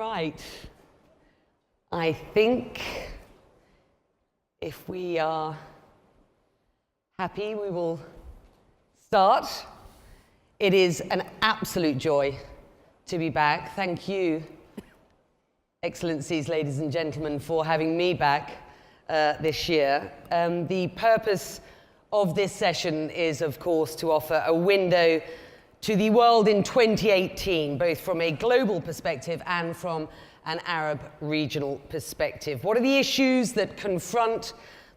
right. I think if we are happy, we will start. It is an absolute joy to be back. Thank you, Excellencies, ladies and gentlemen, for having me back this year. The purpose of this session is, of course, to offer a window to the world in 2018, both from a global perspective and from an Arab regional perspective. What are the issues that confront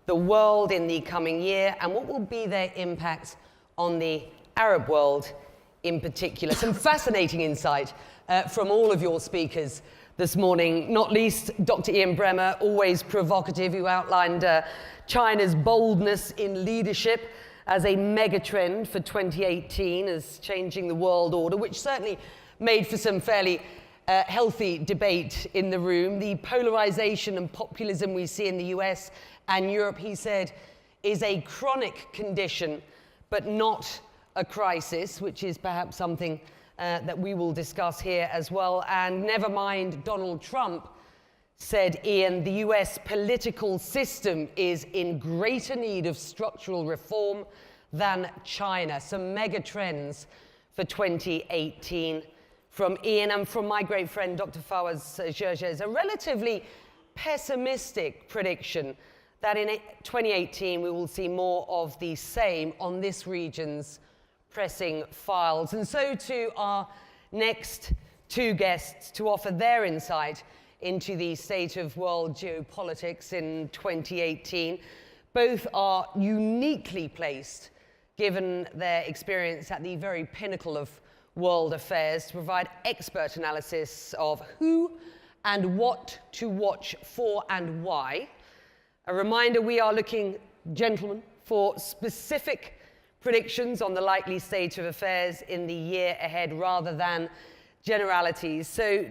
the world in the coming year, and what will be their impact on the Arab world in particular? Some fascinating insight from all of your speakers this morning, not least Dr. Ian Bremmer, always provocative, who outlined China's boldness in leadership as a megatrend for 2018 as changing the world order, which certainly made for some fairly healthy debate in the room. The polarization and populism we see in the US and Europe, he said, is a chronic condition, but not a crisis, which is perhaps something that we will discuss here as well. And never mind Donald Trump, said Ian, the US political system is in greater need of structural reform than China. Some mega trends for 2018 from Ian, and from my great friend Dr. Fawaz Gerges, a relatively pessimistic prediction that in 2018 we will see more of the same on this region's pressing files. And so to our next two guests to offer their insight into the state of world geopolitics in 2018. Both are uniquely placed, given their experience at the very pinnacle of world affairs, to provide expert analysis of who and what to watch for and why. A reminder, we are looking, gentlemen, for specific predictions on the likely state of affairs in the year ahead rather than generalities. So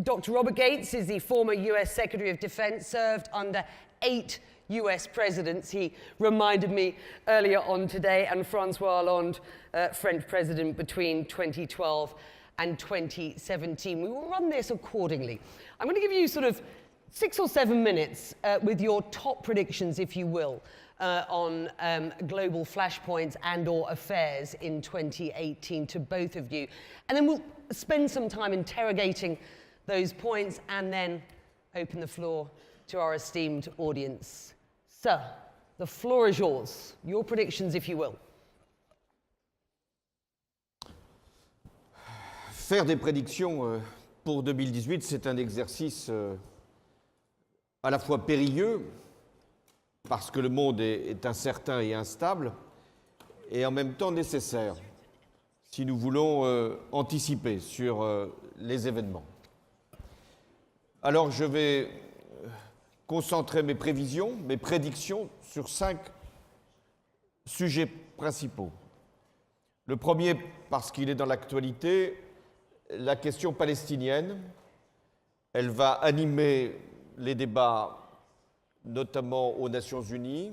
Dr. Robert Gates is the former US Secretary of Defense, served under 8 US presidents, he reminded me earlier on today, and Francois Hollande, French president between 2012 and 2017. We will run this accordingly. I'm going to give you sort of 6 or 7 minutes with your top predictions, if you will, on global flashpoints and or affairs in 2018 to both of you. And then we'll spend some time interrogating those points and then open the floor to our esteemed audience. Sir, the floor is yours. Your predictions, if you will. Faire des prédictions pour 2018, c'est un exercice à la fois périlleux, parce que le monde est incertain et instable, et en même temps nécessaire, si nous voulons anticiper sur les événements. Alors je vais concentrer mes prévisions, mes prédictions sur 5 sujets principaux. Le premier, parce qu'il est dans l'actualité, la question palestinienne. Elle va animer les débats, notamment aux Nations Unies.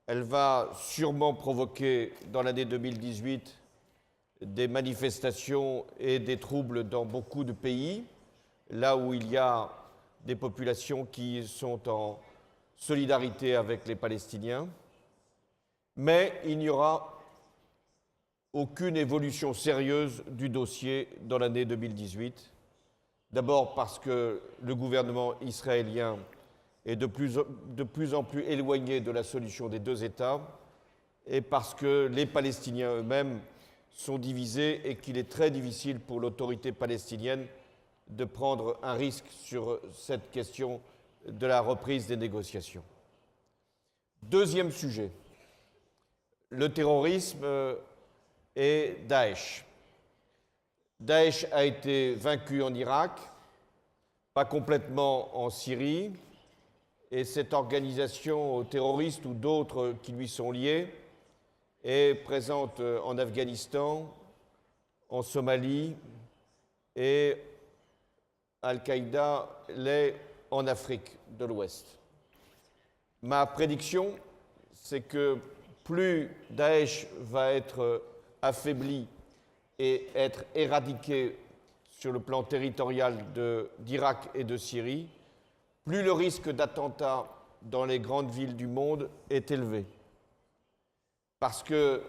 Elle va sûrement provoquer, dans l'année 2018, des manifestations et des troubles dans beaucoup de pays, là où il y a des populations qui sont en solidarité avec les Palestiniens. Mais il n'y aura aucune évolution sérieuse du dossier dans l'année 2018. D'abord parce que le gouvernement israélien est de plus en plus éloigné de la solution des 2 États, et parce que les Palestiniens eux-mêmes sont divisés et qu'il est très difficile pour l'autorité palestinienne de prendre un risque sur cette question de la reprise des négociations. Deuxième sujet, le terrorisme et Daesh. Daesh a été vaincu en Irak, pas complètement en Syrie, et cette organisation terroriste ou d'autres qui lui sont liées est présente en Afghanistan, en Somalie, et Al-Qaïda l'est en Afrique de l'Ouest. Ma prédiction, c'est que plus Daesh va être affaibli et être éradiqué sur le plan territorial d'Irak et de Syrie, plus le risque d'attentats dans les grandes villes du monde est élevé. Parce que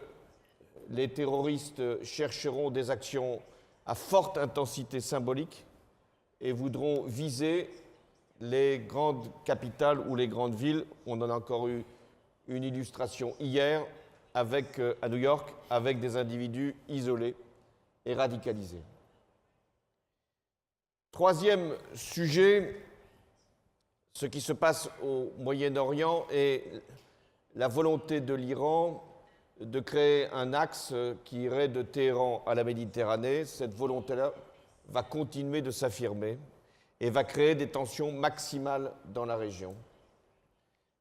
les terroristes chercheront des actions à forte intensité symbolique et voudront viser les grandes capitales ou les grandes villes. On en a encore eu une illustration hier à New York avec des individus isolés et radicalisés. Troisième sujet, ce qui se passe au Moyen-Orient et la volonté de l'Iran de créer un axe qui irait de Téhéran à la Méditerranée. Cette volonté-là va continuer de s'affirmer et va créer des tensions maximales dans la région,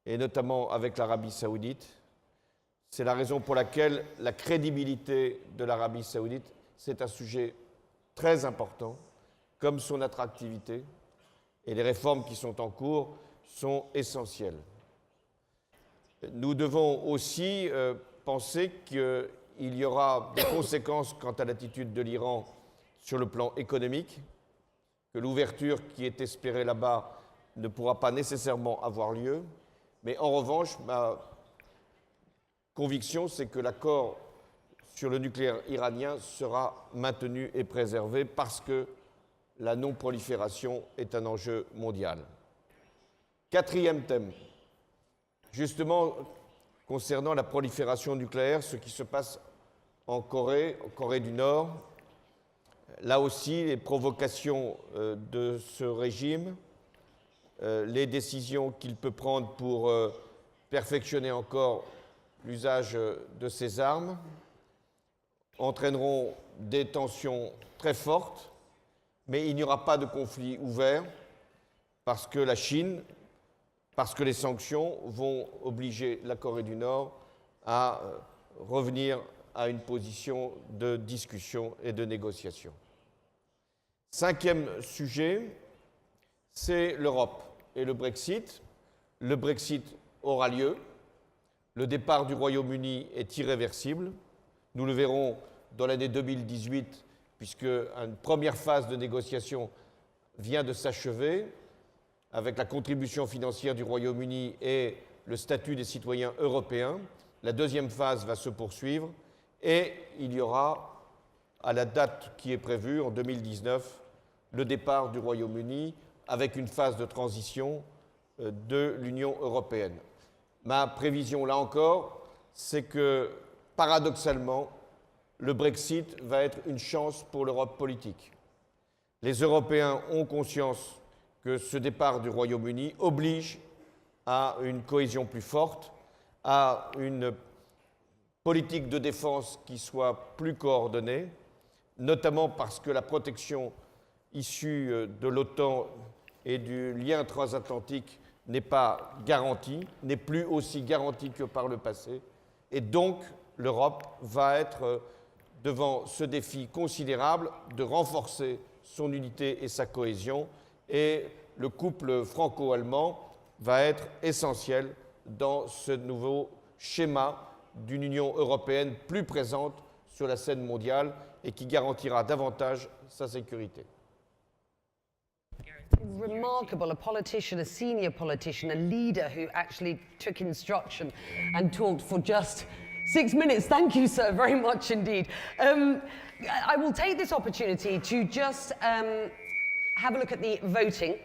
et notamment avec l'Arabie saoudite. C'est la raison pour laquelle la crédibilité de l'Arabie saoudite, c'est un sujet très important, comme son attractivité, et les réformes qui sont en cours sont essentielles. Nous devons aussi penser qu'il y aura des conséquences quant à l'attitude de l'Iran sur le plan économique, que l'ouverture qui est espérée là-bas ne pourra pas nécessairement avoir lieu, mais en revanche, ma conviction, c'est que l'accord sur le nucléaire iranien sera maintenu et préservé parce que la non-prolifération est un enjeu mondial. Quatrième thème, justement concernant la prolifération nucléaire, ce qui se passe en Corée du Nord. Là aussi, les provocations de ce régime, les décisions qu'il peut prendre pour perfectionner encore l'usage de ces armes entraîneront des tensions très fortes, mais il n'y aura pas de conflit ouvert parce que la Chine, parce que les sanctions vont obliger la Corée du Nord à revenir à une position de discussion et de négociation. Cinquième sujet, c'est l'Europe et le Brexit. Le Brexit aura lieu. Le départ du Royaume-Uni est irréversible. Nous le verrons dans l'année 2018, puisque une première phase de négociation vient de s'achever avec la contribution financière du Royaume-Uni et le statut des citoyens européens. La deuxième phase va se poursuivre et il y aura, à la date qui est prévue, en 2019, le départ du Royaume-Uni avec une phase de transition de l'Union européenne. Ma prévision, là encore, c'est que, paradoxalement, le Brexit va être une chance pour l'Europe politique. Les Européens ont conscience que ce départ du Royaume-Uni oblige à une cohésion plus forte, à une politique de défense qui soit plus coordonnée, notamment parce que la protection issue de l'OTAN et du lien transatlantique n'est pas garantie, n'est plus aussi garantie que par le passé. Et donc, l'Europe va être devant ce défi considérable de renforcer son unité et sa cohésion. Et le couple franco-allemand va être essentiel dans ce nouveau schéma d'une Union européenne plus présente sur la scène mondiale et qui garantira davantage sa sécurité. Remarkable, a politician, a senior politician, a leader who actually took instruction and talked for just 6 minutes. Thank you, sir, very much indeed. I will take this opportunity to just have a look at the voting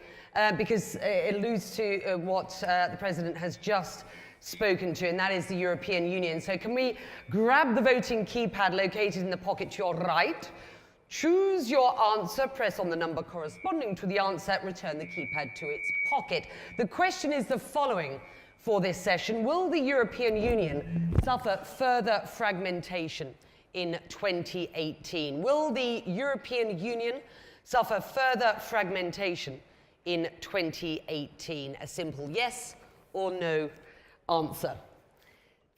because it alludes to what the President has just spoken to, and that is the European Union. So can we grab the voting keypad located in the pocket to your right? Choose your answer, press on the number corresponding to the answer, return the keypad to its pocket. The question is the following for this session. Will the European Union suffer further fragmentation in 2018? Will the European Union suffer further fragmentation in 2018? A simple yes or no answer.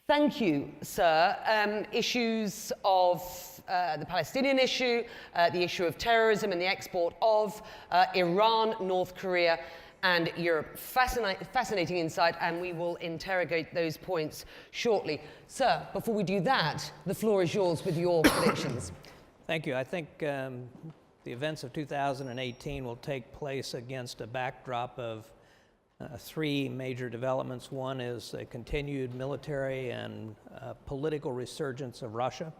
Thank you, sir. Issues of the Palestinian issue, the issue of terrorism and the export of Iran, North Korea, and Europe. Fascinating insight, and we will interrogate those points shortly. Sir, before we do that, the floor is yours with your predictions. Thank you. I think the events of 2018 will take place against a backdrop of three major developments. One is a continued military and political resurgence of Russia.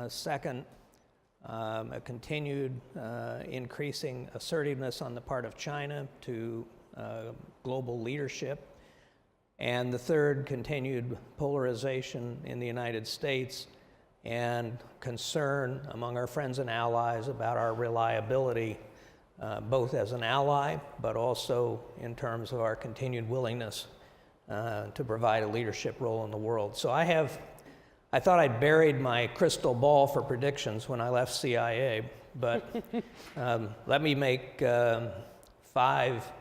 Second, a continued increasing assertiveness on the part of China to global leadership. And the third, continued polarization in the United States and concern among our friends and allies about our reliability, both as an ally, but also in terms of our continued willingness to provide a leadership role in the world. So I thought I'd buried my crystal ball for predictions when I left CIA, but let me make 5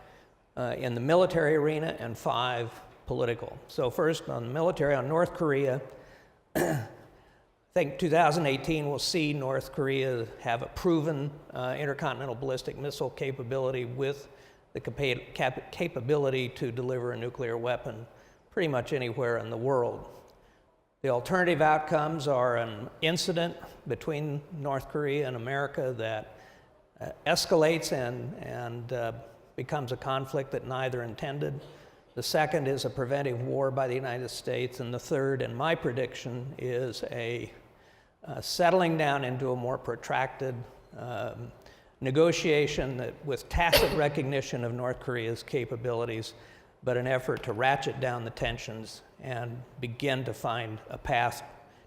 in the military arena and 5 political. So first on the military, on North Korea, I think 2018 will see North Korea have a proven intercontinental ballistic missile capability with the capability to deliver a nuclear weapon pretty much anywhere in the world. The alternative outcomes are an incident between North Korea and America that escalates and becomes a conflict that neither intended. The second is a preventive war by the United States, and the third, and my prediction, is a settling down into a more protracted negotiation that, with tacit recognition of North Korea's capabilities, but an effort to ratchet down the tensions and begin to find a path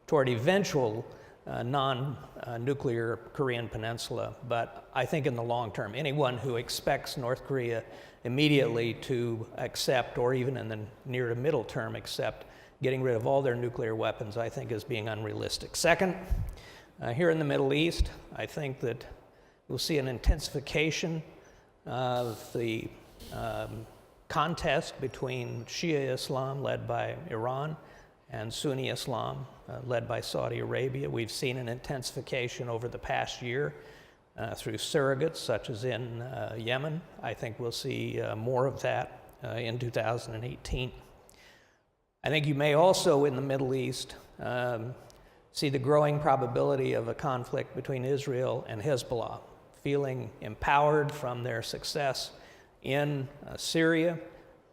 toward eventual non-nuclear Korean peninsula. But I think in the long term, anyone who expects North Korea immediately to accept, or even in the near to middle term accept, getting rid of all their nuclear weapons, I think is being unrealistic. Second, here in the Middle East, I think that we'll see an intensification of the contest between Shia Islam, led by Iran, and Sunni Islam, led by Saudi Arabia. We've seen an intensification over the past year through surrogates, such as in Yemen. I think we'll see more of that in 2018. I think you may also, in the Middle East, see the growing probability of a conflict between Israel and Hezbollah, feeling empowered from their success in Syria,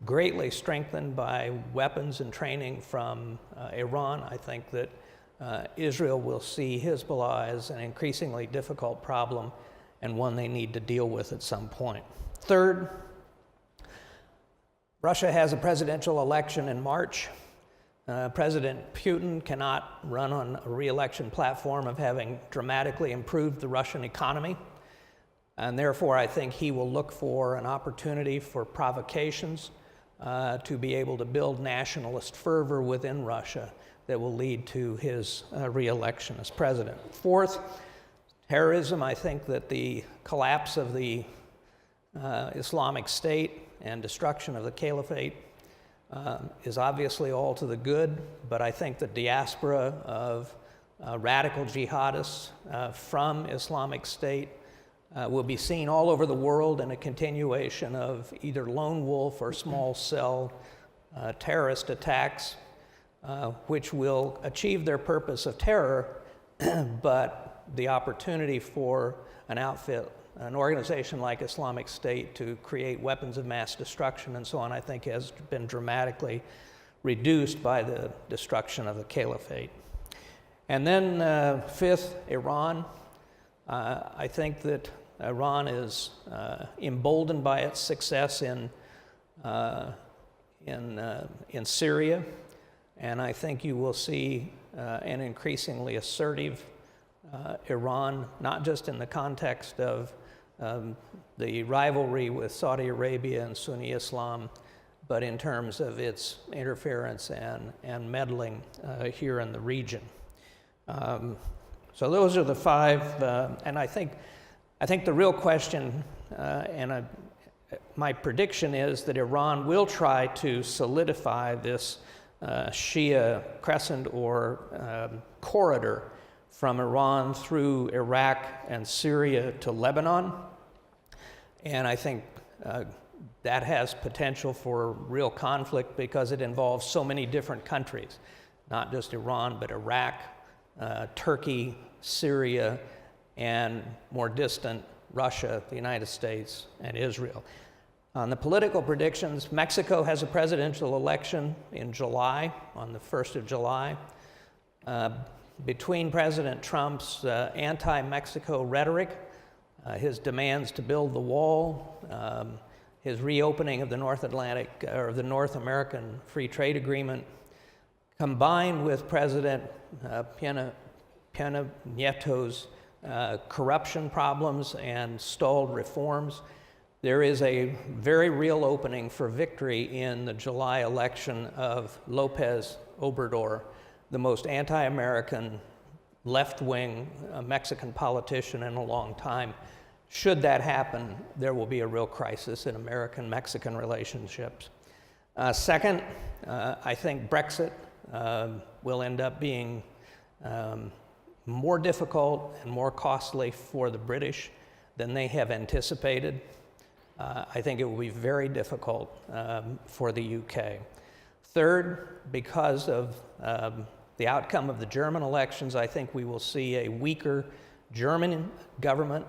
greatly strengthened by weapons and training from Iran. I think that Israel will see Hezbollah as an increasingly difficult problem and one they need to deal with at some point. Third, Russia has a presidential election in March. President Putin cannot run on a re-election platform of having dramatically improved the Russian economy, and therefore I think he will look for an opportunity for provocations to be able to build nationalist fervor within Russia that will lead to his re-election as president. Fourth, terrorism. I think that the collapse of the Islamic State and destruction of the caliphate is obviously all to the good, but I think the diaspora of radical jihadists from Islamic State will be seen all over the world in a continuation of either lone wolf or small cell terrorist attacks, which will achieve their purpose of terror, but the opportunity for an organization like Islamic State to create weapons of mass destruction and so on, I think has been dramatically reduced by the destruction of the caliphate. And then fifth, Iran. I think that Iran is emboldened by its success in Syria, and I think you will see an increasingly assertive Iran, not just in the context of the rivalry with Saudi Arabia and Sunni Islam, but in terms of its interference and meddling here in the region. So those are the 5, and I think the real question, my prediction is that Iran will try to solidify this Shia crescent or corridor from Iran through Iraq and Syria to Lebanon. And I think that has potential for real conflict because it involves so many different countries, not just Iran, but Iraq, Turkey, Syria, and more distant Russia, the United States, and Israel. On the political predictions, Mexico has a presidential election in July, on the 1st of July. Between President Trump's anti-Mexico rhetoric, his demands to build the wall, his reopening of the North American Free Trade Agreement, combined with President Peña Nieto's corruption problems and stalled reforms, there is a very real opening for victory in the July election of López Obrador, the most anti-American, left-wing Mexican politician in a long time. Should that happen, there will be a real crisis in American-Mexican relationships. Second, I think Brexit will end up being more difficult and more costly for the British than they have anticipated. I think it will be very difficult for the UK. Third, because of the outcome of the German elections, I think we will see a weaker German government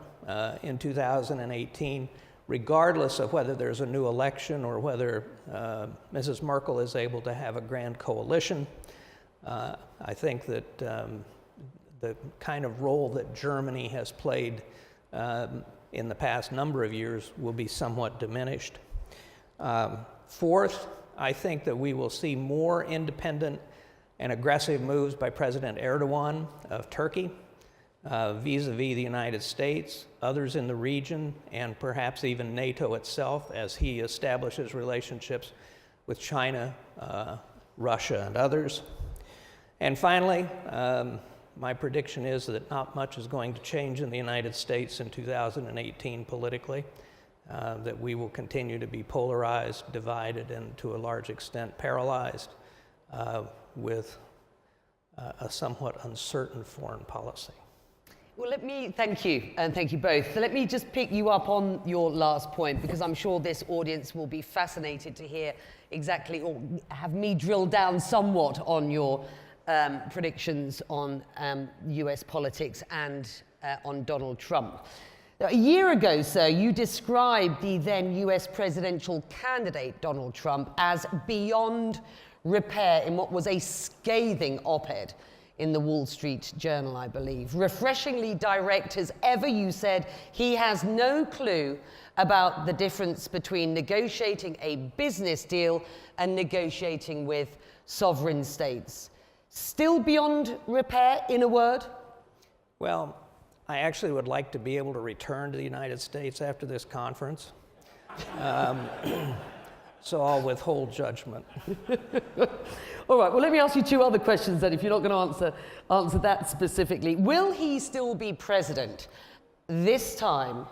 in 2018, regardless of whether there's a new election or whether Mrs. Merkel is able to have a grand coalition. I think that the kind of role that Germany has played in the past number of years will be somewhat diminished. Fourth, I think that we will see more independent and aggressive moves by President Erdogan of Turkey vis-a-vis the United States, others in the region, and perhaps even NATO itself as he establishes relationships with China, Russia, and others. And finally, my prediction is that not much is going to change in the United States in 2018 politically, that we will continue to be polarized, divided, and to a large extent paralyzed with a somewhat uncertain foreign policy. Well, let me thank you, and thank you both. So let me just pick you up on your last point, because I'm sure this audience will be fascinated to hear exactly, or have me drill down somewhat on your predictions on US politics and on Donald Trump. Now, a year ago, sir, you described the then US presidential candidate, Donald Trump, as beyond repair in what was a scathing op-ed in the Wall Street Journal, I believe. Refreshingly direct as ever, you said he has no clue about the difference between negotiating a business deal and negotiating with sovereign states. Still beyond repair, in a word? Well, I actually would like to be able to return to the United States after this conference. So I'll withhold judgment. All right, well, let me ask you two other questions then, if you're not going to answer that specifically. Will he still be president this time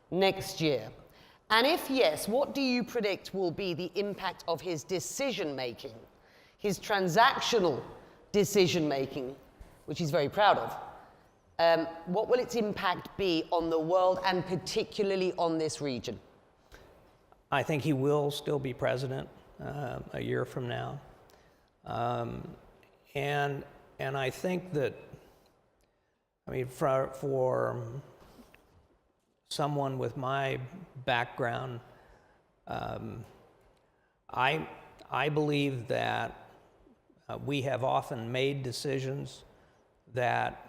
next year? And if yes, what do you predict will be the impact of his decision-making, his transactional decision-making, which he's very proud of? What will its impact be on the world and particularly on this region? I think he will still be president a year from now. And I think that, I mean, for someone with my background, I believe that we have often made decisions that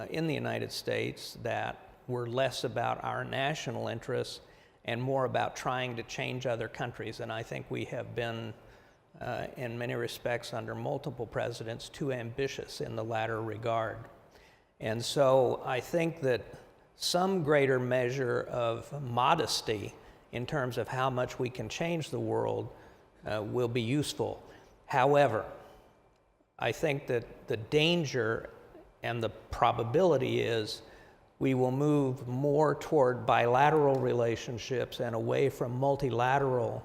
in the United States that were less about our national interests and more about trying to change other countries. And I think we have been, in many respects, under multiple presidents, too ambitious in the latter regard. And so I think that some greater measure of modesty in terms of how much we can change the world will be useful. However, I think that the danger and the probability is we will move more toward bilateral relationships and away from multilateral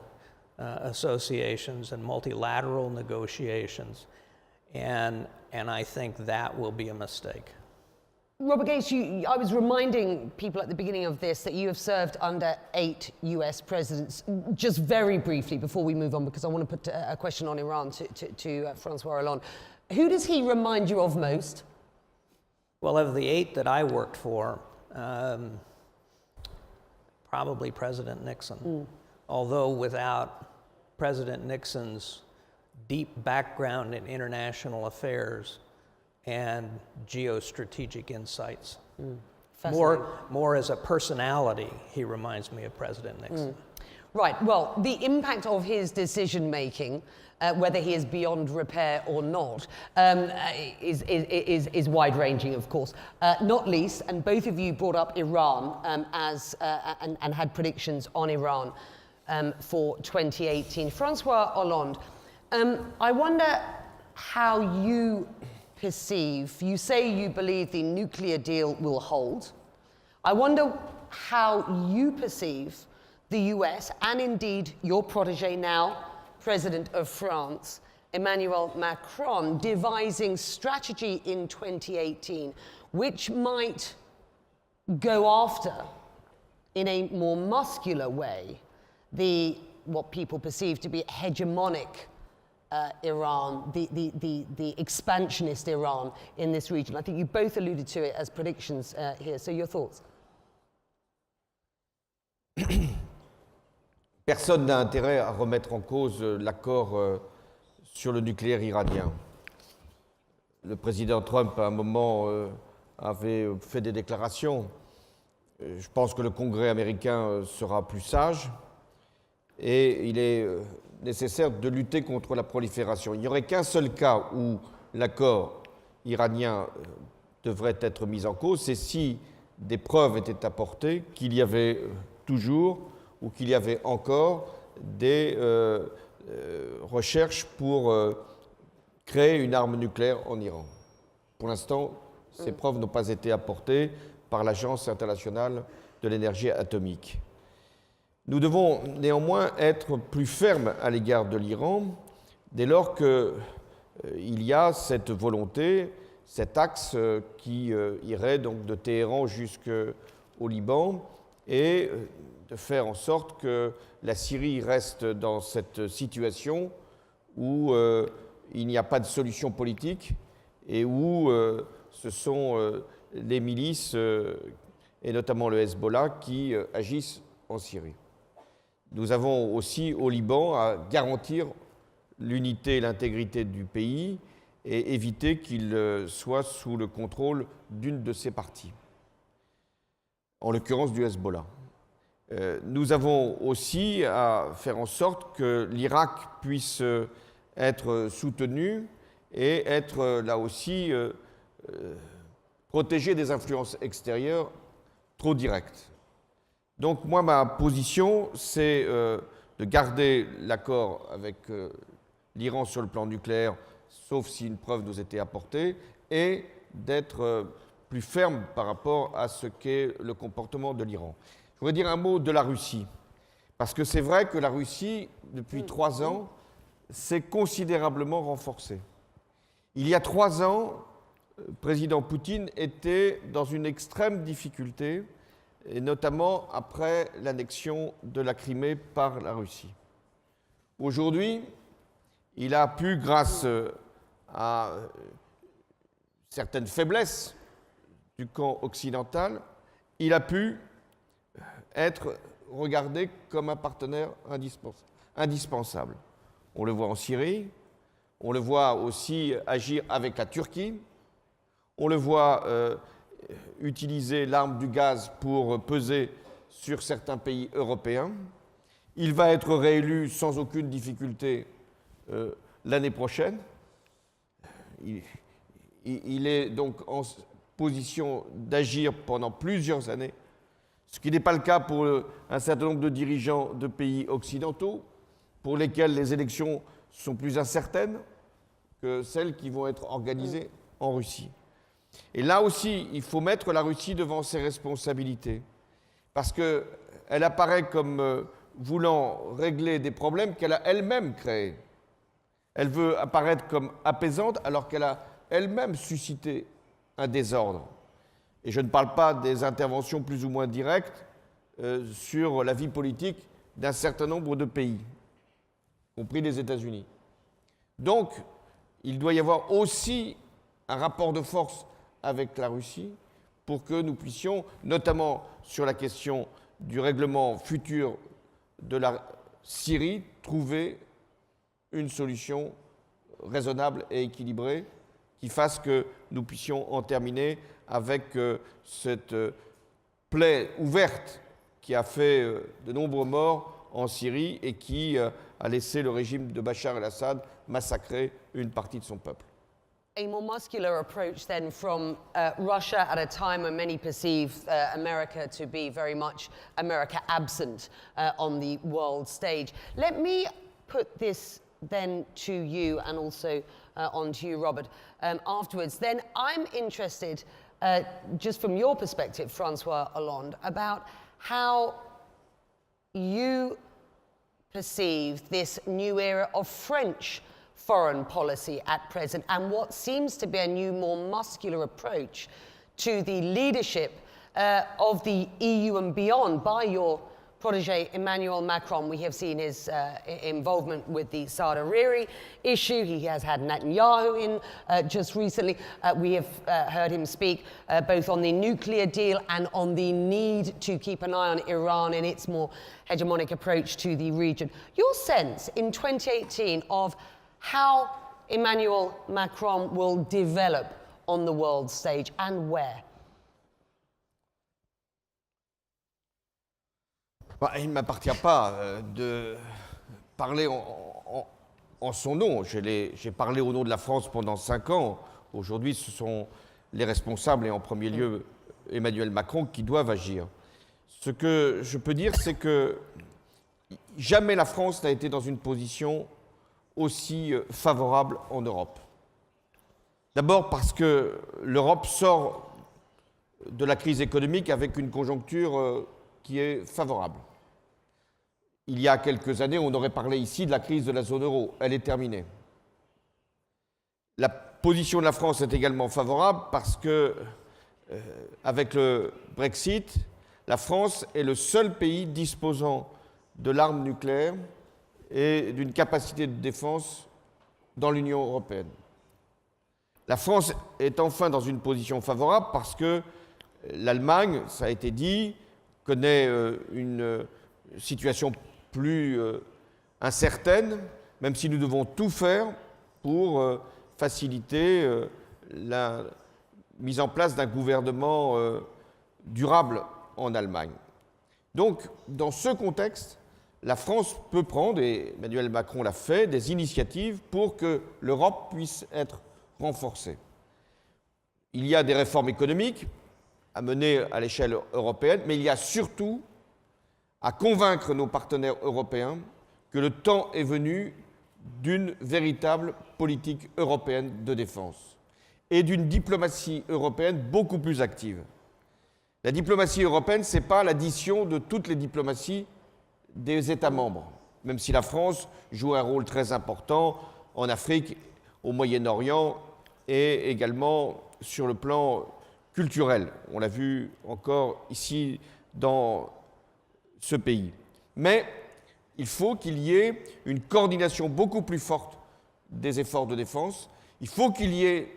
associations and multilateral negotiations. And I think that will be a mistake. Robert Gates, I was reminding people at the beginning of this that you have served under 8 US presidents. Just very briefly before we move on, because I want to put a question on Iran to Francois Hollande. Who does he remind you of most? Well, of the 8 that I worked for, Probably President Nixon. Although without President Nixon's deep background in international affairs and geostrategic insights. More as a personality, he reminds me of President Nixon. Right, well, the impact of his decision-making, whether he is beyond repair or not, is wide-ranging, of course. Not least, and both of you brought up Iran and had predictions on Iran for 2018. Francois Hollande, I wonder how you perceive, you say you believe the nuclear deal will hold. I wonder how you perceive the US, and indeed your protege now, President of France, Emmanuel Macron, devising strategy in 2018, which might go after, in a more muscular way, what people perceive to be hegemonic Iran, the expansionist Iran in this region. I think you both alluded to it as predictions here, so your thoughts? Personne n'a intérêt à remettre en cause l'accord sur le nucléaire iranien. Le président Trump, à un moment, avait fait des déclarations. Je pense que le Congrès américain sera plus sage et il est nécessaire de lutter contre la prolifération. Il n'y aurait qu'un seul cas où l'accord iranien devrait être mis en cause, c'est si des preuves étaient apportées qu'il y avait toujours ou qu'il y avait encore des recherches pour créer une arme nucléaire en Iran. Pour l'instant, ces preuves n'ont pas été apportées par l'Agence internationale de l'énergie atomique. Nous devons néanmoins être plus fermes à l'égard de l'Iran dès lors qu'il y a cette volonté, cet axe qui irait donc de Téhéran jusqu'au Liban et de faire en sorte que la Syrie reste dans cette situation où il n'y a pas de solution politique et où ce sont les milices, et notamment le Hezbollah, qui agissent en Syrie. Nous avons aussi au Liban à garantir l'unité et l'intégrité du pays et éviter qu'il soit sous le contrôle d'une de ses parties, en l'occurrence du Hezbollah. Nous avons aussi à faire en sorte que l'Irak puisse être soutenu et être là aussi protégé des influences extérieures trop directes. Donc moi, ma position, c'est de garder l'accord avec l'Iran sur le plan nucléaire, sauf si une preuve nous était apportée, et d'être plus ferme par rapport à ce qu'est le comportement de l'Iran. Je voudrais dire un mot de la Russie, parce que c'est vrai que la Russie, depuis 3 ans, s'est considérablement renforcée. Il y a 3 ans, le président Poutine était dans une extrême difficulté, et notamment après l'annexion de la Crimée par la Russie. Aujourd'hui, il a pu, grâce à certaines faiblesses du camp occidental, il a pu être regardé comme un partenaire indispensable. On le voit en Syrie, on le voit aussi agir avec la Turquie, on le voit utiliser l'arme du gaz pour peser sur certains pays européens. Il va être réélu sans aucune difficulté l'année prochaine. Il est donc en position d'agir pendant plusieurs années, ce qui n'est pas le cas pour un certain nombre de dirigeants de pays occidentaux, pour lesquels les élections sont plus incertaines que celles qui vont être organisées en Russie. Et là aussi, il faut mettre la Russie devant ses responsabilités, parce qu'elle apparaît comme voulant régler des problèmes qu'elle a elle-même créés. Elle veut apparaître comme apaisante alors qu'elle a elle-même suscité un désordre. Et je ne parle pas des interventions plus ou moins directes sur la vie politique d'un certain nombre de pays, y compris les États-Unis. Donc, il doit y avoir aussi un rapport de force avec la Russie pour que nous puissions, notamment sur la question du règlement futur de la Syrie, trouver une solution raisonnable et équilibrée qui fasse que nous puissions en terminer avec cette plaie ouverte qui a fait de nombreux morts en Syrie et qui a laissé le régime de Bachar el-Assad massacrer une partie de son peuple. A more muscular approach then from Russia at a time when many perceive America to be very much America absent on the world stage. Let me put this then to you and also on to you, Robert, afterwards. Then I'm interested, just from your perspective, Francois Hollande, about how you perceive this new era of French foreign policy at present and what seems to be a new, more muscular approach to the leadership of the EU and beyond by your protege Emmanuel Macron. We have seen his involvement with the Saad Hariri issue. He has had Netanyahu in just recently. We have heard him speak both on the nuclear deal and on the need to keep an eye on Iran and its more hegemonic approach to the region. Your sense in 2018 of how Emmanuel Macron will develop on the world stage and where? Il ne m'appartient pas de parler en son nom. J'ai parlé au nom de la France pendant 5 ans. Aujourd'hui, ce sont les responsables, et en premier lieu Emmanuel Macron, qui doivent agir. Ce que je peux dire, c'est que jamais la France n'a été dans une position aussi favorable en Europe. D'abord parce que l'Europe sort de la crise économique avec une conjoncture qui est favorable. Il y a quelques années, on aurait parlé ici de la crise de la zone euro. Elle est terminée. La position de la France est également favorable parce que, avec le Brexit, la France est le seul pays disposant de l'arme nucléaire et d'une capacité de défense dans l'Union européenne. La France est enfin dans une position favorable parce que l'Allemagne, ça a été dit, connaît une situation plus incertaine, même si nous devons tout faire pour faciliter la mise en place d'un gouvernement durable en Allemagne. Donc, dans ce contexte, la France peut prendre, et Emmanuel Macron l'a fait, des initiatives pour que l'Europe puisse être renforcée. Il y a des réformes économiques à mener à l'échelle européenne, mais il y a surtout à convaincre nos partenaires européens que le temps est venu d'une véritable politique européenne de défense et d'une diplomatie européenne beaucoup plus active. La diplomatie européenne, ce n'est pas l'addition de toutes les diplomaties des États membres, même si la France joue un rôle très important en Afrique, au Moyen-Orient et également sur le plan culturel. On l'a vu encore ici dans ce pays. Mais il faut qu'il y ait une coordination beaucoup plus forte des efforts de défense. Il faut qu'il y ait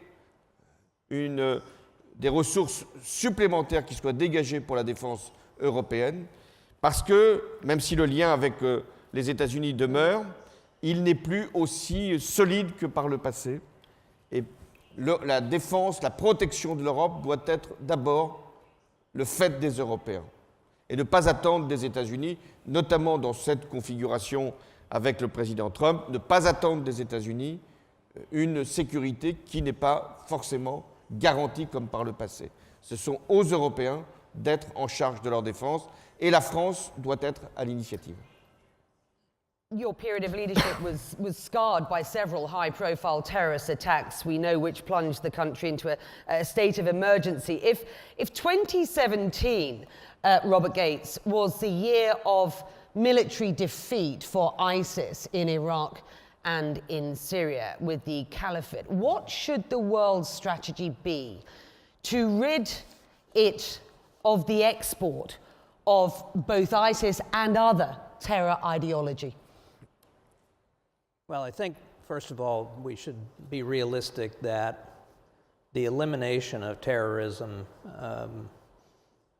des ressources supplémentaires qui soient dégagées pour la défense européenne, parce que, même si le lien avec les États-Unis demeure, il n'est plus aussi solide que par le passé. Et la défense, la protection de l'Europe doit être d'abord le fait des Européens. Et ne pas attendre des États-Unis, notamment dans cette configuration avec le président Trump, ne pas attendre des États-Unis une sécurité qui n'est pas forcément garantie comme par le passé. Ce sont aux Européens d'être en charge de leur défense et la France doit être à l'initiative. Your period of leadership was scarred by several high-profile terrorist attacks, we know, which plunged the country into a state of emergency. If 2017, Robert Gates, was the year of military defeat for ISIS in Iraq and in Syria with the caliphate, what should the world's strategy be to rid it of the export of both ISIS and other terror ideology? Well, I think, first of all, we should be realistic that the elimination of terrorism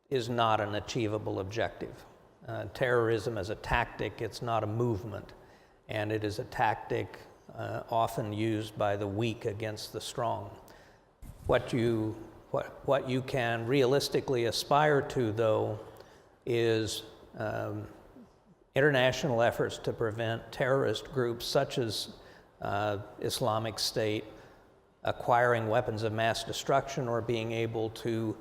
is not an achievable objective. Terrorism is a tactic, it's not a movement, and it is a tactic often used by the weak against the strong. What you can realistically aspire to, though, is international efforts to prevent terrorist groups such as Islamic State acquiring weapons of mass destruction or being able to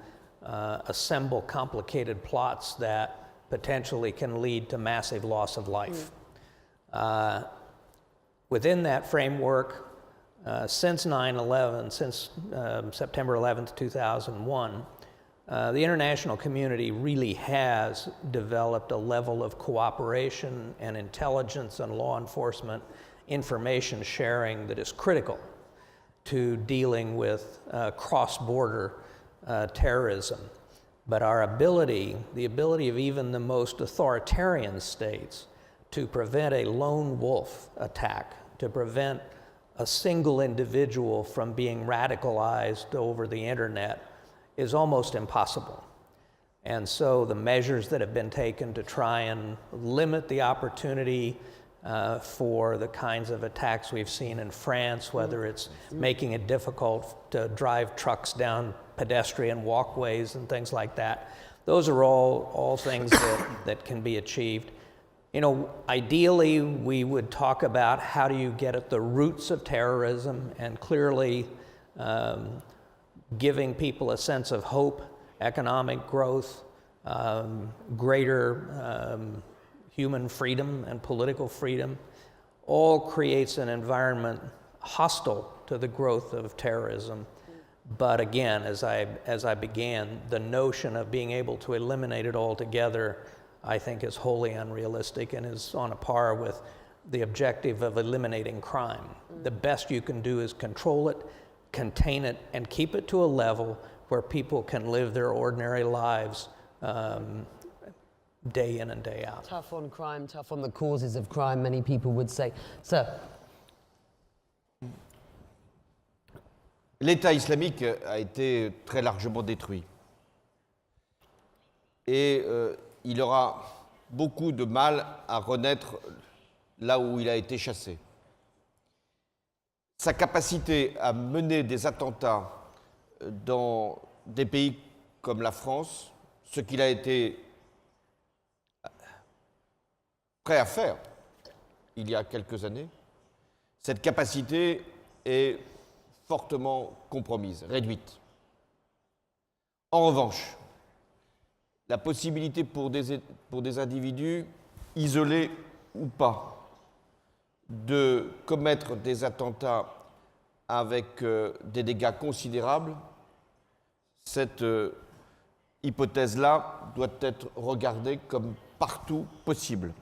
assemble complicated plots that potentially can lead to massive loss of life. Within that framework, since 9/11, since September 11th, 2001, the international community really has developed a level of cooperation and intelligence and law enforcement information sharing that is critical to dealing with cross-border terrorism. But our ability, the ability of even the most authoritarian states to prevent a lone wolf attack, to prevent a single individual from being radicalized over the internet, is almost impossible. And so the measures that have been taken to try and limit the opportunity for the kinds of attacks we've seen in France, whether it's making it difficult to drive trucks down pedestrian walkways and things like that, those are all things that can be achieved. You know, ideally, we would talk about how do you get at the roots of terrorism, and clearly giving people a sense of hope, economic growth, greater human freedom and political freedom, all creates an environment hostile to the growth of terrorism. But again, as I began, the notion of being able to eliminate it altogether, I think, is wholly unrealistic and is on a par with the objective of eliminating crime. The best you can do is control it, contain it, and keep it to a level where people can live their ordinary lives day in and day out. Tough on crime, tough on the causes of crime, many people would say. Sir. L'État islamique a été très largement détruit. Et il aura beaucoup de mal à renaître là où il a été chassé. Sa capacité à mener des attentats dans des pays comme la France, ce qu'il a été prêt à faire il y a quelques années, cette capacité est fortement compromise, réduite. En revanche, la possibilité pour des individus, isolés ou pas, de commettre des attentats avec des dégâts considérables, cette hypothèse-là doit être regardée comme partout possible.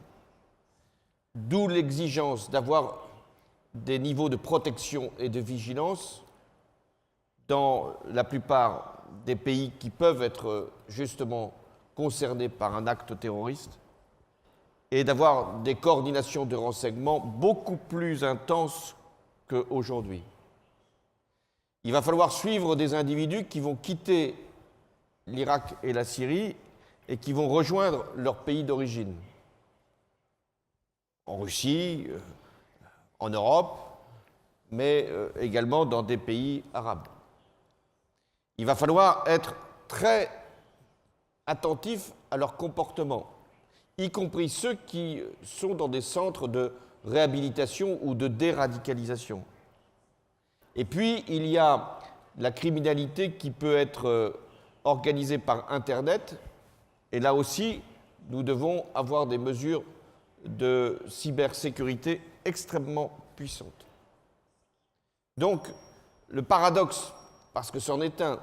D'où l'exigence d'avoir des niveaux de protection et de vigilance dans la plupart des pays qui peuvent être justement concernés par un acte terroriste, et d'avoir des coordinations de renseignement beaucoup plus intenses qu'aujourd'hui. Il va falloir suivre des individus qui vont quitter l'Irak et la Syrie et qui vont rejoindre leur pays d'origine. En Russie, en Europe, mais également dans des pays arabes. Il va falloir être très attentif à leur comportement, y compris ceux qui sont dans des centres de réhabilitation ou de déradicalisation. Et puis, il y a la criminalité qui peut être organisée par Internet, et là aussi, nous devons avoir des mesures de cybersécurité extrêmement puissantes. Donc, le paradoxe, parce que c'en est un,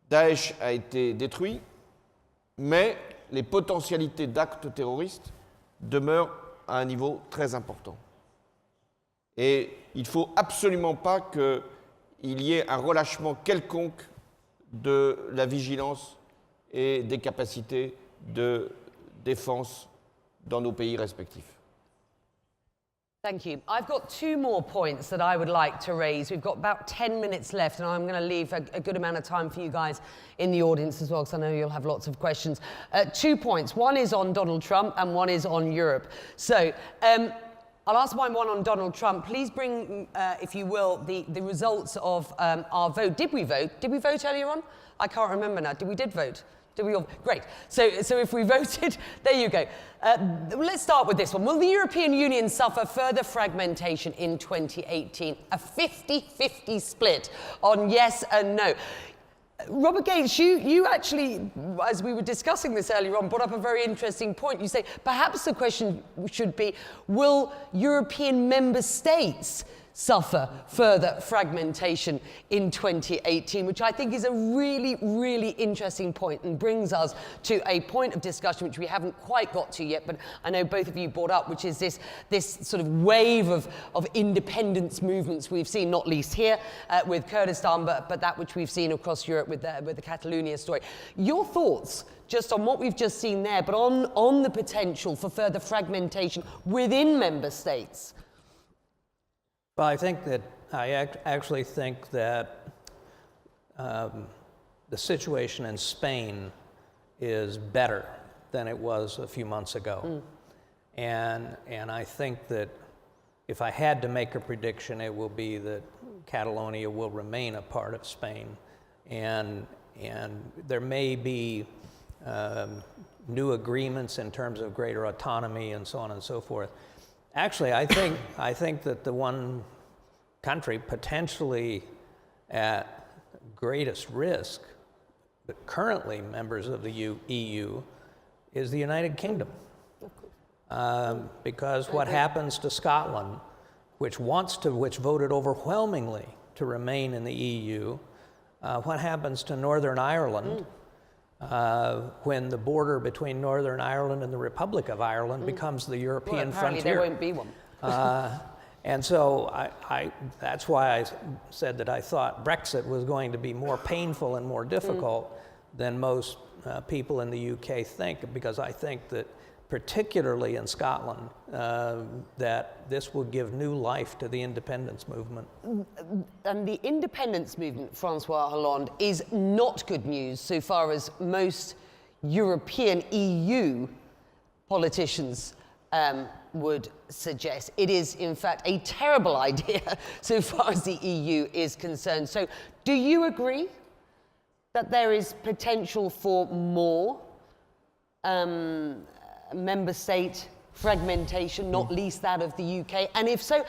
Daesh a été détruit, mais les potentialités d'actes terroristes demeurent à un niveau très important. Et il ne faut absolument pas qu'il y ait un relâchement quelconque de la vigilance et des capacités de défense dans nos pays respectifs. Thank you. I've got two more points that I would like to raise. We've got about 10 minutes left, and I'm going to leave a good amount of time for you guys in the audience as well, because I know you'll have lots of questions. 2 points. One is on Donald Trump, and one is on Europe. So I'll ask my one on Donald Trump. Please bring, if you will, the results of our vote. Did we vote? Did we vote earlier on? I can't remember now. We did vote. Did we all? Great. So if we voted, there you go. Let's start with this one. Will the European Union suffer further fragmentation in 2018? A 50-50 split on yes and no. Robert Gates, you actually, as we were discussing this earlier on, brought up a very interesting point. You say perhaps the question should be, will European member states suffer further fragmentation in 2018, which I think is a really, really interesting point and brings us to a point of discussion which we haven't quite got to yet, but I know both of you brought up, which is this sort of wave of independence movements we've seen, not least here with Kurdistan, but that which we've seen across Europe with the Catalonia story. Your thoughts just on what we've just seen there, but on the potential for further fragmentation within member states? Well, I actually think that the situation in Spain is better than it was a few months ago. And I think that if I had to make a prediction, it will be that Catalonia will remain a part of Spain. And there may be new agreements in terms of greater autonomy and so on and so forth. Actually, I think that the one country potentially at greatest risk, but currently members of the EU, is the United Kingdom. Because what happens to Scotland, which voted overwhelmingly to remain in the EU, what happens to Northern Ireland when the border between Northern Ireland and the Republic of Ireland becomes the European frontier. There won't be one. And so that's why I said that I thought Brexit was going to be more painful and more difficult than most people in the UK think, because I think that particularly in Scotland, that this will give new life to the independence movement. And the independence movement, Francois Hollande, is not good news so far as most European EU politicians would suggest. It is, in fact, a terrible idea so far as the EU is concerned. So do you agree that there is potential for more member state fragmentation, not least that of the UK? And if so,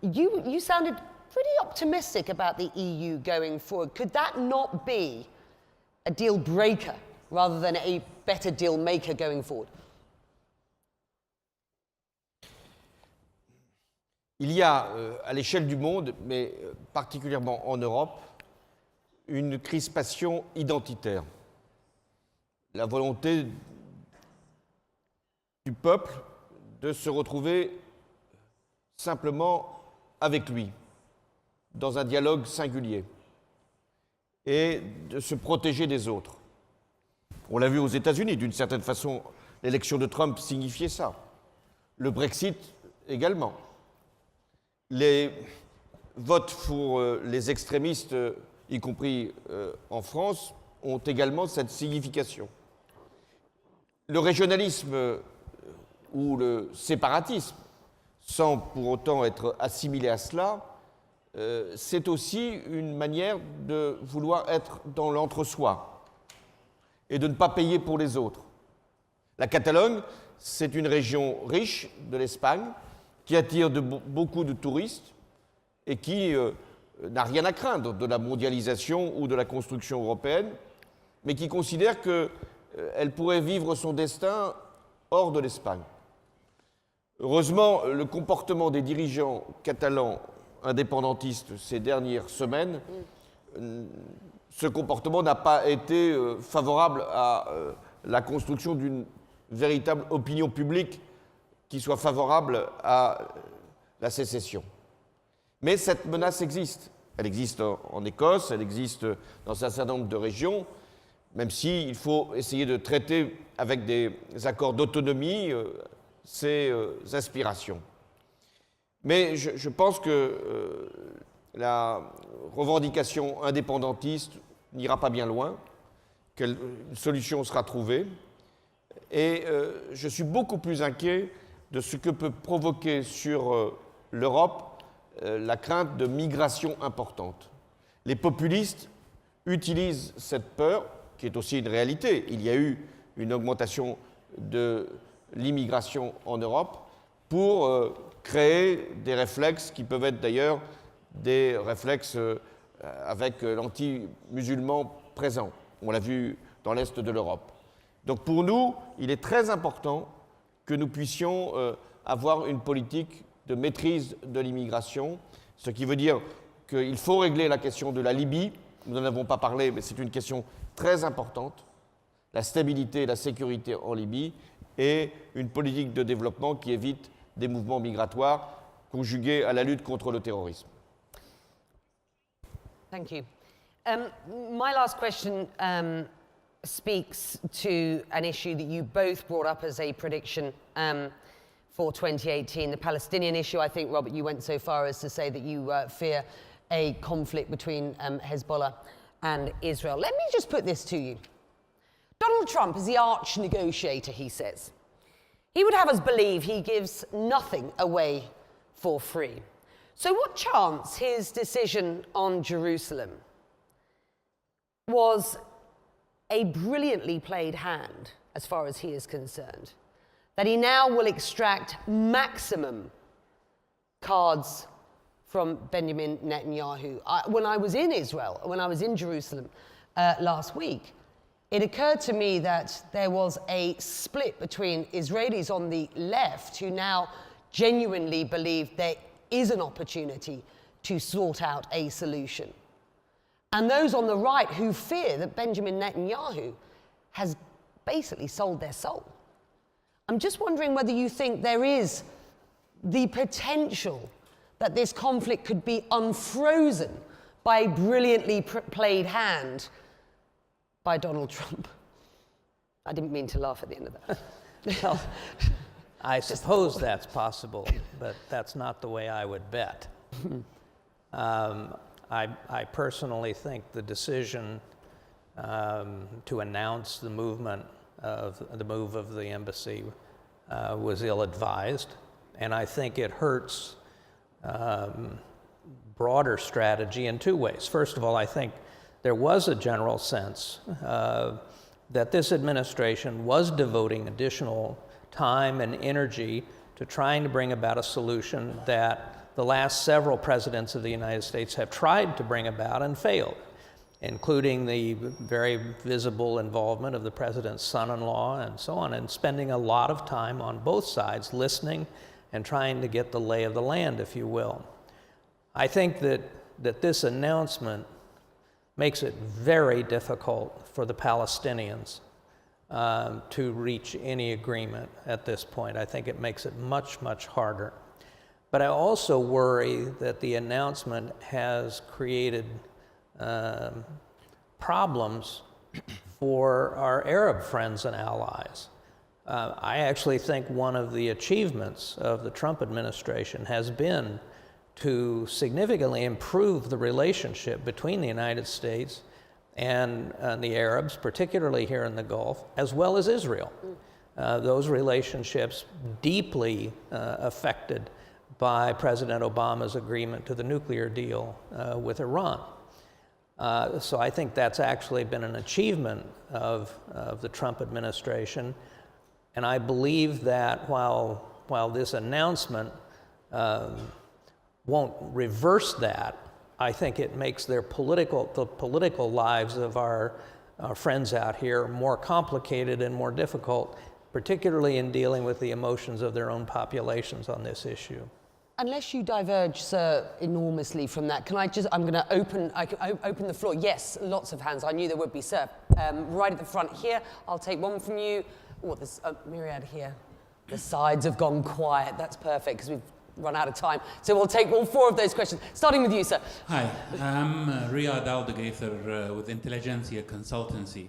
you sounded pretty optimistic about the EU going forward. Could that not be a deal breaker rather than a better deal maker going forward? Il y a à l'échelle du monde, mais particulièrement en Europe, une crispation identitaire. La volonté du peuple de se retrouver simplement avec lui, dans un dialogue singulier, et de se protéger des autres. On l'a vu aux États-Unis, d'une certaine façon, l'élection de Trump signifiait ça. Le Brexit également. Les votes pour les extrémistes, y compris en France, ont également cette signification. Le régionalisme ou le séparatisme, sans pour autant être assimilé à cela, c'est aussi une manière de vouloir être dans l'entre-soi et de ne pas payer pour les autres. La Catalogne, c'est une région riche de l'Espagne qui attire beaucoup de touristes et qui n'a rien à craindre de la mondialisation ou de la construction européenne, mais qui considère qu'elle pourrait vivre son destin hors de l'Espagne. Heureusement, le comportement des dirigeants catalans indépendantistes ces dernières semaines, ce comportement n'a pas été favorable à la construction d'une véritable opinion publique qui soit favorable à la sécession. Mais cette menace existe. Elle existe en Écosse, elle existe dans un certain nombre de régions, même s'il faut essayer de traiter avec des accords d'autonomie ces aspirations. Mais je pense que la revendication indépendantiste n'ira pas bien loin, qu'une solution sera trouvée. Et je suis beaucoup plus inquiet de ce que peut provoquer sur l'Europe la crainte de migration importante. Les populistes utilisent cette peur, qui est aussi une réalité. Il y a eu une augmentation de l'immigration en Europe pour créer des réflexes qui peuvent être d'ailleurs des réflexes avec l'anti-musulman présent. On l'a vu dans l'Est de l'Europe. Donc pour nous, il est très important que nous puissions avoir une politique de maîtrise de l'immigration, ce qui veut dire qu'il faut régler la question de la Libye. Nous n'en avons pas parlé, mais c'est une question très importante. La stabilité et la sécurité en Libye et une politique de développement qui évite des mouvements migratoires conjugués à la lutte contre le terrorisme. Thank you. My last question speaks to an issue that you both brought up as a prediction for 2018, the Palestinian issue. I think, Robert, you went so far as to say that you fear a conflict between Hezbollah and Israel. Let me just put this to you. Donald Trump is the arch negotiator, he says. He would have us believe he gives nothing away for free. So what chance his decision on Jerusalem was a brilliantly played hand, as far as he is concerned, that he now will extract maximum cards from Benjamin Netanyahu? When I was in Israel, when I was in Jerusalem last week, it occurred to me that there was a split between Israelis on the left who now genuinely believe there is an opportunity to sort out a solution, and those on the right who fear that Benjamin Netanyahu has basically sold their soul. I'm just wondering whether you think there is the potential that this conflict could be unfrozen by a brilliantly played hand by Donald Trump. I didn't mean to laugh at the end of that. Well, I suppose that's possible, but that's not the way I would bet. I personally think the decision to announce the move of the embassy was ill-advised, and I think it hurts broader strategy in two ways. First of all, I think there was a general sense that this administration was devoting additional time and energy to trying to bring about a solution that the last several presidents of the United States have tried to bring about and failed, including the very visible involvement of the president's son-in-law and so on, and spending a lot of time on both sides listening and trying to get the lay of the land, if you will. I think that this announcement makes it very difficult for the Palestinians to reach any agreement at this point. I think it makes it much, much harder. But I also worry that the announcement has created problems for our Arab friends and allies. I actually think one of the achievements of the Trump administration has been to significantly improve the relationship between the United States and the Arabs, particularly here in the Gulf, as well as Israel. Those relationships deeply affected by President Obama's agreement to the nuclear deal with Iran. So I think that's actually been an achievement of the Trump administration. And I believe that while this announcement won't reverse that, I think it makes the political lives of our friends out here more complicated and more difficult, particularly in dealing with the emotions of their own populations on this issue. Unless you diverge, sir, enormously from that, I'm going to open the floor. Yes, lots of hands. I knew there would be, sir. Right at the front here. I'll take one from you. Oh, there's a myriad here. The sides have gone quiet. That's perfect, because we've run out of time. So we'll take all four of those questions. Starting with you, sir. Hi, I'm Riyad Al-Dagaither with Intelligentsia Consultancy.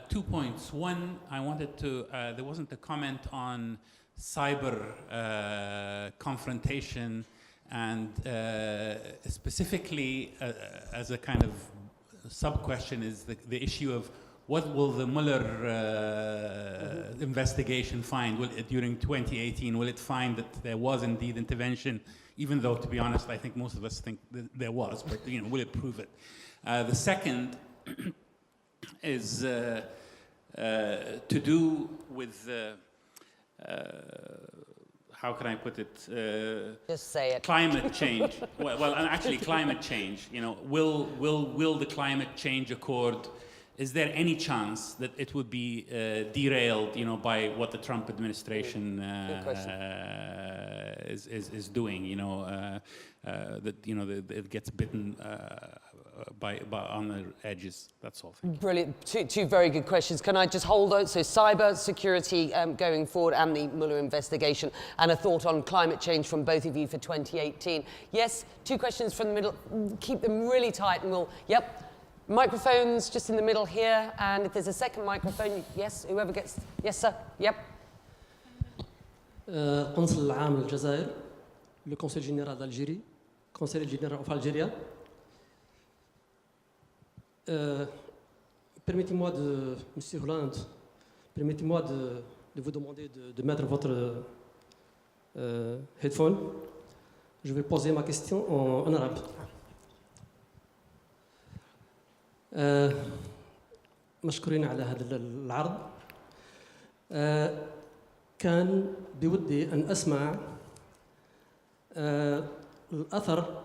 2 points. One, I wanted to, there wasn't a comment on cyber confrontation, and specifically as a kind of sub-question is the issue of what will the Mueller investigation find during 2018? Will it find that there was indeed intervention, even though, to be honest, I think most of us think that there was, but will it prove it? The second is to do with how can I put it? Just say it. Climate change. well, actually, climate change. Will the climate change accord? Is there any chance that it would be derailed, by what the Trump administration is doing? That it gets bitten by on the edges. That's all. Brilliant. Two very good questions. Can I just hold those? So cyber security going forward and the Mueller investigation, and a thought on climate change from both of you for 2018. Yes, two questions from the middle. Keep them really tight and we'll, yep. Microphones just in the middle here, and if there's a second microphone, yes, whoever gets, yes sir, yep. القنصل العام للجزائر، le conseil général d'Algérie, conseil général of Algeria. Permettez-moi Monsieur Hollande, permettez-moi de vous demander de mettre votre headphone. Je vais poser ma question en arabe. مشكورين على هذا العرض. كان بودي أن أسمع الأثر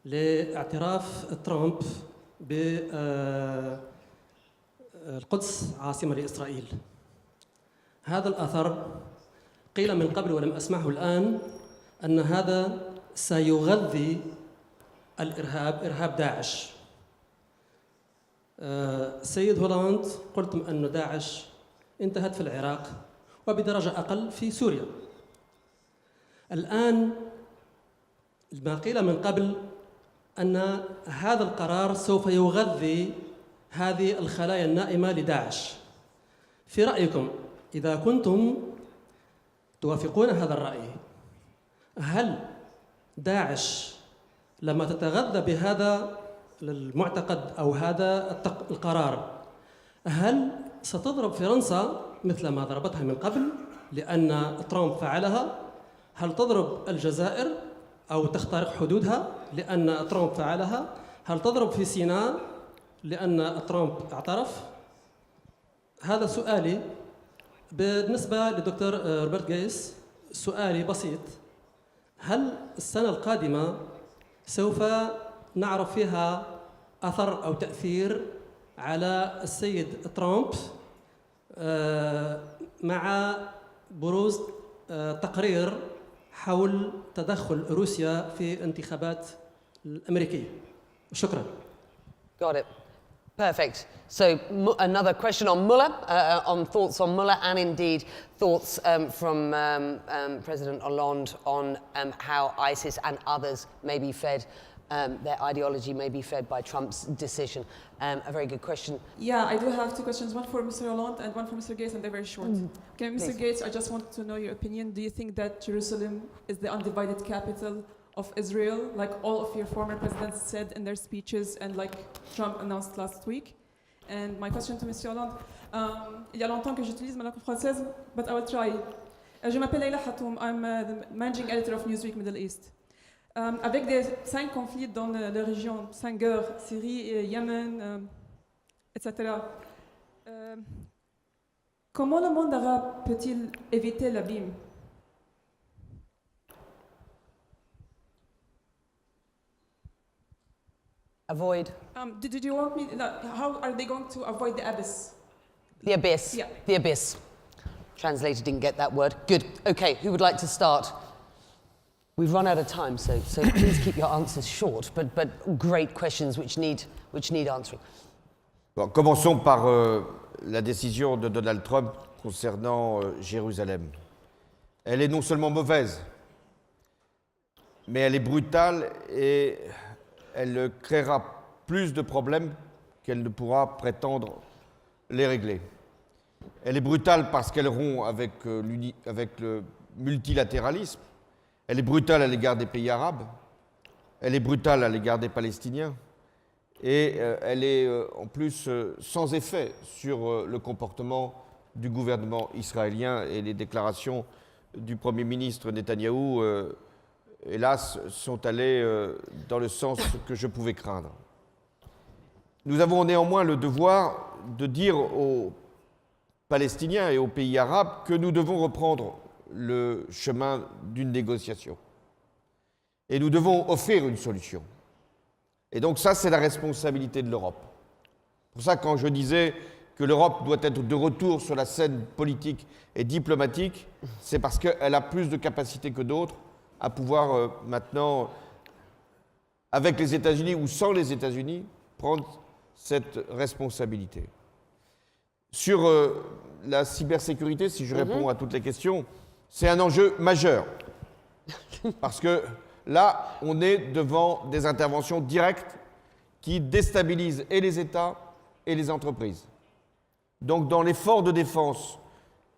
لاعتراف ترامب بالقدس عاصمة لإسرائيل. هذا الأثر قيل من قبل ولم أسمعه الآن أن هذا سيغذي الإرهاب، إرهاب داعش. السيد هولاند قلتم أن داعش انتهت في العراق وبدرجة أقل في سوريا. الآن ما قيل من قبل أن هذا القرار سوف يغذي هذه الخلايا النائمة لداعش. في رأيكم إذا كنتم توافقون هذا الرأي، هل داعش لما تتغذى بهذا المعتقد أو هذا القرار، هل ستضرب فرنسا مثل ما ضربتها من قبل لأن ترامب فعلها؟ هل تضرب الجزائر أو تخترق حدودها لأن ترامب فعلها؟ هل تضرب في سيناء لأن ترامب اعترف؟ هذا سؤالي. بالنسبة لدكتور روبرت غايتس، سؤالي بسيط: هل السنة القادمة سوف نعرف فيها أثر أو تأثير على السيد ترامب مع بروز تقرير حول تدخل روسيا في الانتخابات الأمريكية؟ شكرا. Got it. Perfect. So another question on Mueller, on thoughts on Mueller, and indeed thoughts from President Hollande on how ISIS and others may be fed, their ideology may be fed by Trump's decision. A very good question. Yeah, I do have two questions, one for Mr. Hollande and one for Mr. Gates, and they're very short. Okay, Mr. Please. Gates, I just want to know your opinion. Do you think that Jerusalem is the undivided capital of Israel, like all of your former presidents said in their speeches and like Trump announced last week? And my question to Mr. Hollande, il y a longtemps que j'utilise ma langue française, but I will try. Je m'appelle Leila Hatoum, I'm the managing editor of Newsweek Middle East. Avec des 5 conflits dans la région, 5 guerres, Syrie, Yémen, etc. Comment le monde arabe peut-il éviter l'abîme? Avoid. Did you want me? How are they going to avoid the abyss? The abyss. Yeah. The abyss. Translator didn't get that word. Good. Okay, who would like to start? We've run out of time, so please keep your answers short, but great questions which need answering. Bon, commençons par la décision de Donald Trump concernant Jérusalem. Elle est non seulement mauvaise, mais elle est brutale et elle créera plus de problèmes qu'elle ne pourra prétendre les régler. Elle est brutale parce qu'elle rompt avec le multilatéralisme. Elle est brutale à l'égard des pays arabes. Elle est brutale à l'égard des Palestiniens. Et elle est en plus sans effet sur le comportement du gouvernement israélien, et les déclarations du Premier ministre Netanyahou, hélas, sont allées dans le sens que je pouvais craindre. Nous avons néanmoins le devoir de dire aux Palestiniens et aux pays arabes que nous devons reprendre le chemin d'une négociation. Et nous devons offrir une solution. Et donc ça, c'est la responsabilité de l'Europe. C'est pour ça, quand je disais que l'Europe doit être de retour sur la scène politique et diplomatique, c'est parce qu'elle a plus de capacité que d'autres à pouvoir maintenant, avec les États-Unis ou sans les États-Unis, prendre cette responsabilité. Sur la cybersécurité, si je réponds à toutes les questions, c'est un enjeu majeur. Parce que là, on est devant des interventions directes qui déstabilisent et les États et les entreprises. Donc, dans l'effort de défense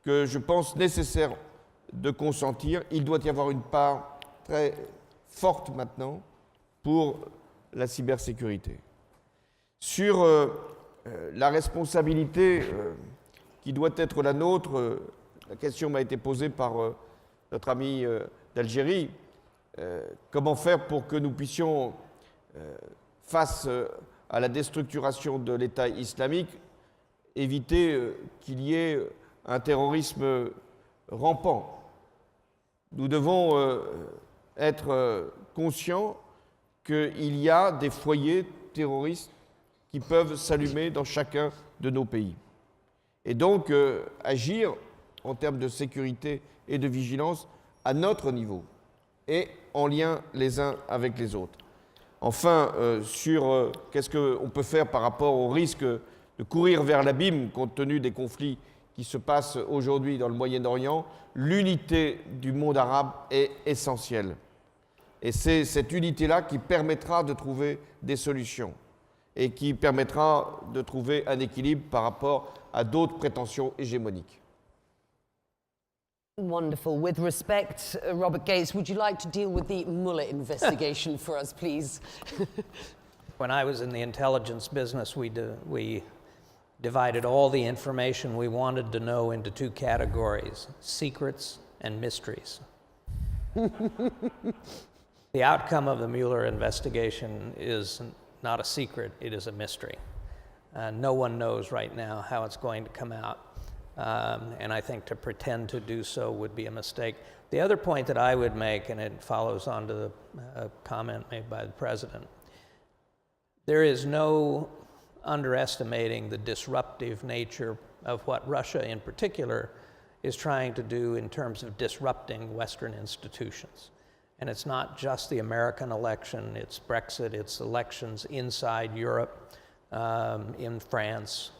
que je pense nécessaire de consentir, il doit y avoir une part très forte maintenant pour la cybersécurité. Sur la responsabilité qui doit être la nôtre, la question m'a été posée par notre ami d'Algérie. Comment faire pour que nous puissions, face à la déstructuration de l'État islamique, éviter qu'il y ait un terrorisme rampant. Nous devons être conscients qu'il y a des foyers terroristes qui peuvent s'allumer dans chacun de nos pays. Et donc agir en termes de sécurité et de vigilance à notre niveau et en lien les uns avec les autres. Enfin, sur qu'est-ce qu'on peut faire par rapport au risque de courir vers l'abîme compte tenu des conflits qui se passent aujourd'hui dans le Moyen-Orient, l'unité du monde arabe est essentielle. Et c'est cette unité-là qui permettra de trouver des solutions et qui permettra de trouver un équilibre par rapport à d'autres prétentions hégémoniques. Wonderful. With respect, Robert Gates, would you like to deal with the Mueller investigation for us, please? When I was in the intelligence business, we divided all the information we wanted to know into two categories: secrets and mysteries. The outcome of the Mueller investigation is not a secret, it is a mystery. No one knows right now how it's going to come out. And I think to pretend to do so would be a mistake. The other point that I would make, and it follows on to the comment made by the President, there is no underestimating the disruptive nature of what Russia in particular is trying to do in terms of disrupting Western institutions. And it's not just the American election, it's Brexit, it's elections inside Europe, in France,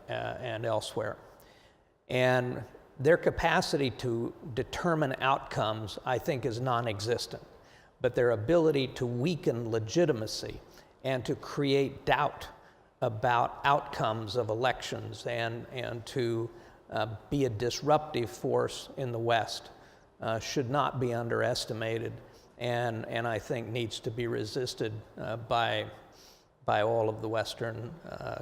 and elsewhere. And their capacity to determine outcomes, I think, is non-existent. But their ability to weaken legitimacy and to create doubt about outcomes of elections and to be a disruptive force in the West should not be underestimated, and I think needs to be resisted by all of the Western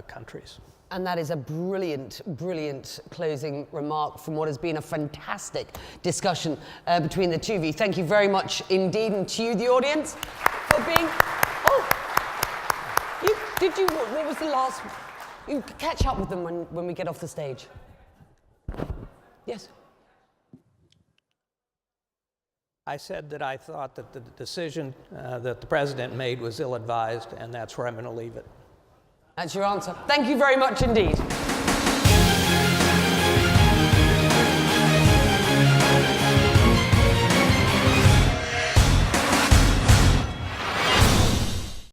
countries. And that is a brilliant, brilliant closing remark from what has been a fantastic discussion between the two of you. Thank you very much indeed, and to you, the audience, for being... what was the last... You catch up with them when we get off the stage. Yes? I said that I thought that the decision that the President made was ill-advised, and that's where I'm going to leave it. That's your answer. Thank you very much indeed.